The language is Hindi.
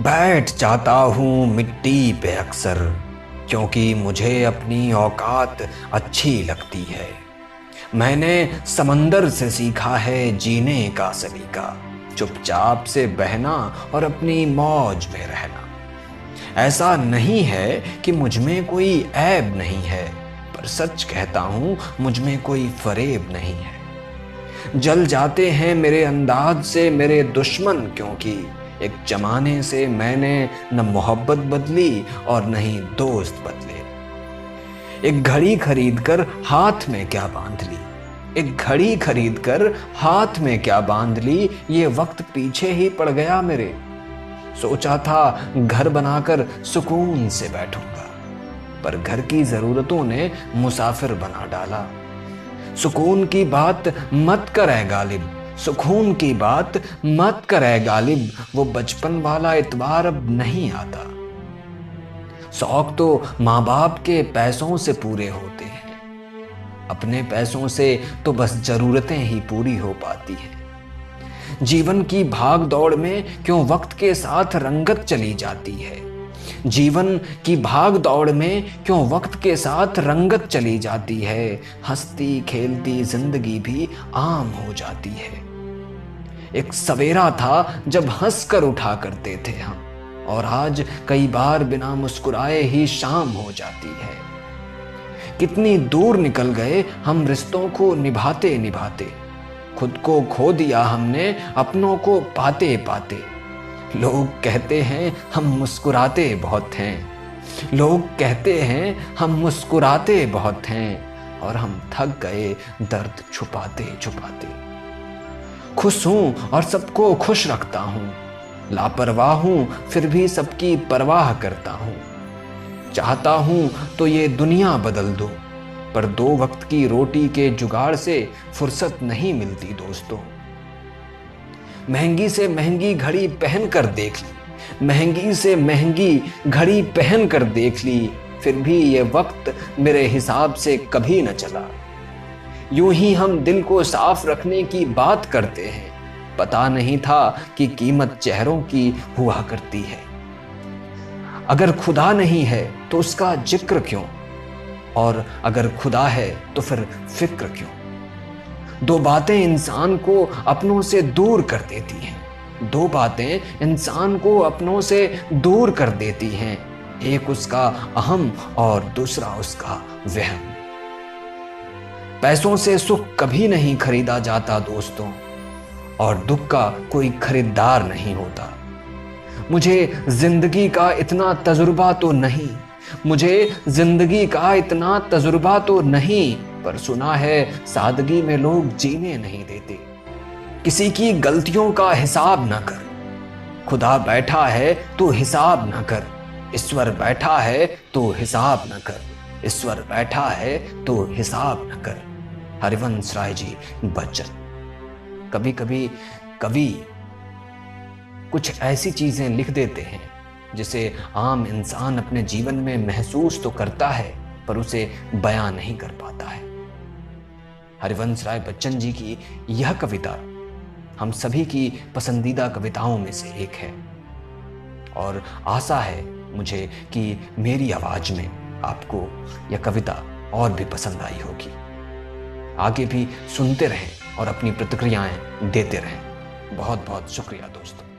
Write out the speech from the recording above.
बैठ जाता हूँ मिट्टी पे अक्सर, क्योंकि मुझे अपनी औकात अच्छी लगती है। मैंने समंदर से सीखा है जीने का सलीका, चुपचाप से बहना और अपनी मौज में रहना। ऐसा नहीं है कि मुझ में कोई ऐब नहीं है, पर सच कहता हूँ मुझ में कोई फरेब नहीं है। जल जाते हैं मेरे अंदाज से मेरे दुश्मन, क्योंकि एक जमाने से मैंने न मोहब्बत बदली और न ही दोस्त बदले। एक घड़ी खरीद कर हाथ में क्या बांध ली, एक घड़ी खरीद कर हाथ में क्या बांध ली, ये वक्त पीछे ही पड़ गया मेरे। सोचा था घर बनाकर सुकून से बैठूंगा, पर घर की जरूरतों ने मुसाफिर बना डाला। सुकून की बात मत करे गालिब, सुकून की बात मत करे गालिब, वो बचपन वाला इतबार अब नहीं आता। शौक तो माँ बाप के पैसों से पूरे होते हैं, अपने पैसों से तो बस जरूरतें ही पूरी हो पाती हैं। जीवन की भाग दौड़ में क्यों वक्त के साथ रंगत चली जाती है, जीवन की भाग दौड़ में क्यों वक्त के साथ रंगत चली जाती है। हंसती खेलती जिंदगी भी आम हो जाती है। एक सवेरा था जब हंस कर उठा करते थे हम, और आज कई बार बिना मुस्कुराए ही शाम हो जाती है। कितनी दूर निकल गए हम रिश्तों को निभाते निभाते, खुद को खो दिया हमने अपनों को पाते पाते। लोग कहते हैं हम मुस्कुराते बहुत हैं, लोग कहते हैं हम मुस्कुराते बहुत हैं, और हम थक गए दर्द छुपाते छुपाते। खुश हूं और सबको खुश रखता हूं, लापरवाह हूं फिर भी सबकी परवाह करता हूं। चाहता हूं तो ये दुनिया बदल दूं, पर दो वक्त की रोटी के जुगाड़ से फुर्सत नहीं मिलती दोस्तों। महंगी से महंगी घड़ी पहन कर देख ली, महंगी से महंगी घड़ी पहन कर देख ली, फिर भी ये वक्त मेरे हिसाब से कभी न चला। यूं ही हम दिल को साफ रखने की बात करते हैं, पता नहीं था कि कीमत चेहरों की हुआ करती है। अगर खुदा नहीं है तो उसका जिक्र क्यों, और अगर खुदा है तो फिर फिक्र क्यों। दो बातें इंसान को अपनों से दूर कर देती हैं, दो बातें इंसान को अपनों से दूर कर देती हैं, एक उसका अहम और दूसरा उसका वहम। पैसों से सुख कभी नहीं खरीदा जाता दोस्तों, और दुख का कोई खरीदार नहीं होता। मुझे जिंदगी का इतना तजुर्बा तो नहीं, मुझे जिंदगी का इतना तजुर्बा तो नहीं, पर सुना है सादगी में लोग जीने नहीं देते। किसी की गलतियों का हिसाब न कर, खुदा बैठा है तो हिसाब न कर, ईश्वर बैठा है तो हिसाब न कर, ईश्वर बैठा है तो हिसाब न कर। हरिवंश राय जी बच्चन। कभी कभी कवि कुछ ऐसी चीजें लिख देते हैं जिसे आम इंसान अपने जीवन में महसूस तो करता है, पर उसे बयां नहीं कर पाता है। हरिवंश राय बच्चन जी की यह कविता हम सभी की पसंदीदा कविताओं में से एक है, और आशा है मुझे कि मेरी आवाज में आपको यह कविता और भी पसंद आई होगी। आगे भी सुनते रहें और अपनी प्रतिक्रियाएं देते रहें। बहुत बहुत शुक्रिया दोस्तों।